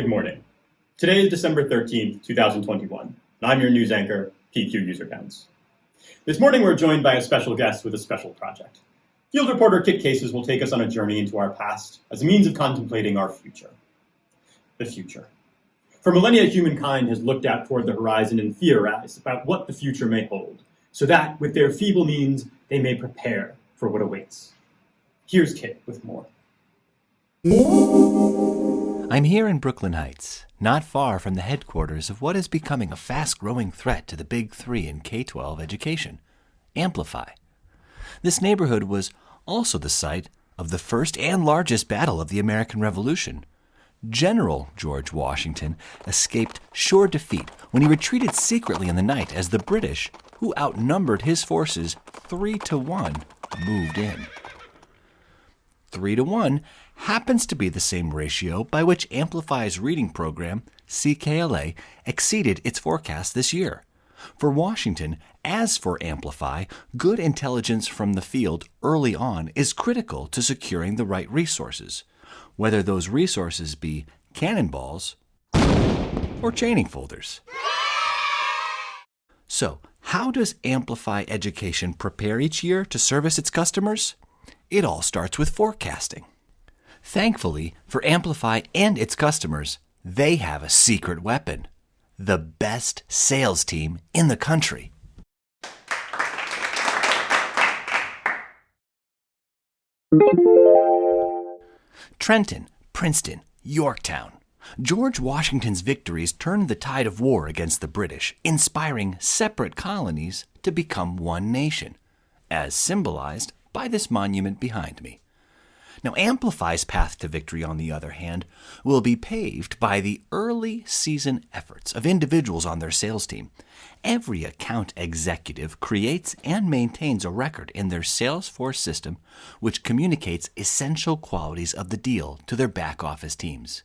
Good morning. Today is December 13th, 2021, and I'm your news anchor, PQ User Counts. This morning we're joined by a special guest with a special project. Field reporter Kit Cases will take us on a journey into our past as a means of contemplating our future. The future. For millennia, humankind has looked out toward the horizon and theorized about what the future may hold, so that, with their feeble means, they may prepare for what awaits. Here's Kit with more. I'm here in Brooklyn Heights, not far from the headquarters of what is becoming a fast-growing threat to the Big Three in K-12 education, Amplify. This neighborhood was also the site of the first and largest battle of the American Revolution. General George Washington escaped sure defeat when he retreated secretly in the night as the British, who outnumbered his forces 3-1, moved in. 3-1 happens to be the same ratio by which Amplify's reading program, CKLA, exceeded its forecast this year. For Washington, as for Amplify, good intelligence from the field early on is critical to securing the right resources, whether those resources be cannonballs or chaining folders. So, how does Amplify Education prepare each year to service its customers? It all starts with forecasting. Thankfully, for Amplify and its customers, they have a secret weapon: the best sales team in the country. Trenton, Princeton, Yorktown. George Washington's victories turned the tide of war against the British, inspiring separate colonies to become one nation, as symbolized by this monument behind me. Now, Amplify's path to victory, on the other hand, will be paved by the early season efforts of individuals on their sales team. Every account executive creates and maintains a record in their Salesforce system which communicates essential qualities of the deal to their back office teams.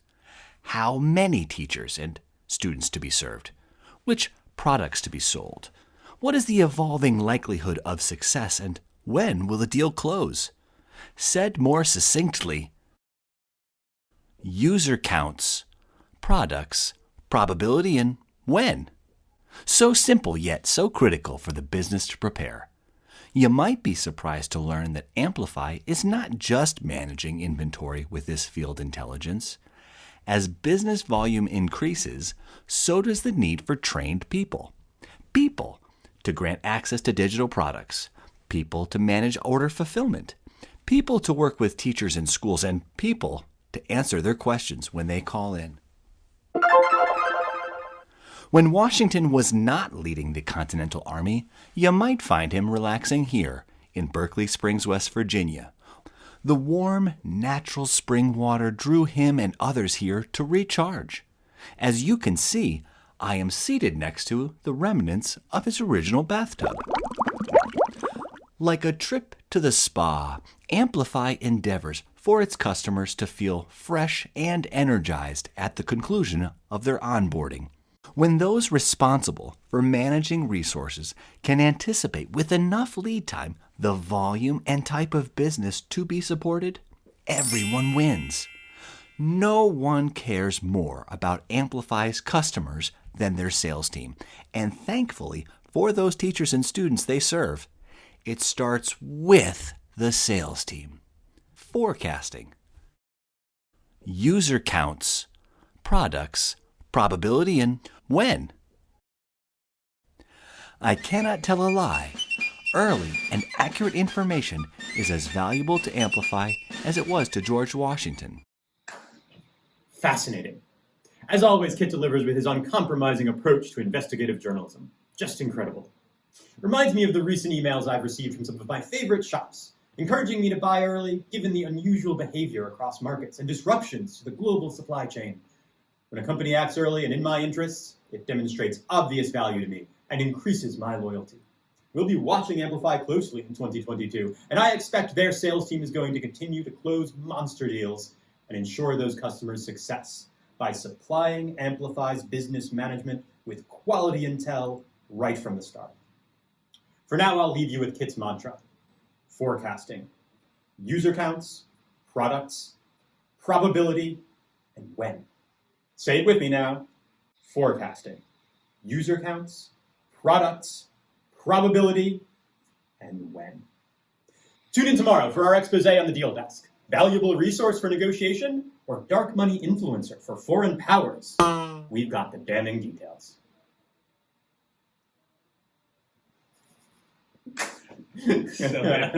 How many teachers and students to be served? Which products to be sold? What is the evolving likelihood of success, and when will the deal close? Said more succinctly, user counts, products, probability, and when. So simple yet so critical for the business to prepare. You might be surprised to learn that Amplify is not just managing inventory with this field intelligence. As business volume increases, so does the need for trained people. People to grant access to digital products, people to manage order fulfillment, people to work with teachers in schools, and people to answer their questions when they call in. When Washington was not leading the Continental Army, you might find him relaxing here in Berkeley Springs, West Virginia. The warm, natural spring water drew him and others here to recharge. As you can see, I am seated next to the remnants of his original bathtub. Like a trip to the spa, Amplify endeavors for its customers to feel fresh and energized at the conclusion of their onboarding. When those responsible for managing resources can anticipate with enough lead time the volume and type of business to be supported, everyone wins. No one cares more about Amplify's customers than their sales team, and thankfully for those teachers and students they serve, it starts with the sales team. Forecasting. User counts, products, probability, and when. I cannot tell a lie. Early and accurate information is as valuable to Amplify as it was to George Washington. Fascinating. As always, Kit delivers with his uncompromising approach to investigative journalism. Just incredible. Reminds me of the recent emails I've received from some of my favorite shops, encouraging me to buy early given the unusual behavior across markets and disruptions to the global supply chain. When a company acts early and in my interests, it demonstrates obvious value to me and increases my loyalty. We'll be watching Amplify closely in 2022, and I expect their sales team is going to continue to close monster deals and ensure those customers' success by supplying Amplify's business management with quality intel right from the start. For now, I'll leave you with Kit's mantra: forecasting, user counts, products, probability, and when. Say it with me now. Forecasting. User counts, products, probability, and when. Tune in tomorrow for our expose on the deal desk. Valuable resource for negotiation or dark money influencer for foreign powers? We've got the damning details. So good.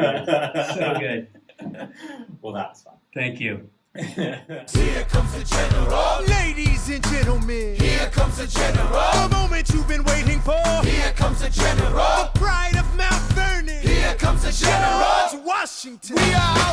So good. Well, that was fun. Thank you. Here comes the general. Ladies and gentlemen, Here comes the general. the moment you've been waiting for. Here comes the general. The pride of Mount Vernon. Here comes the general. George Washington. We are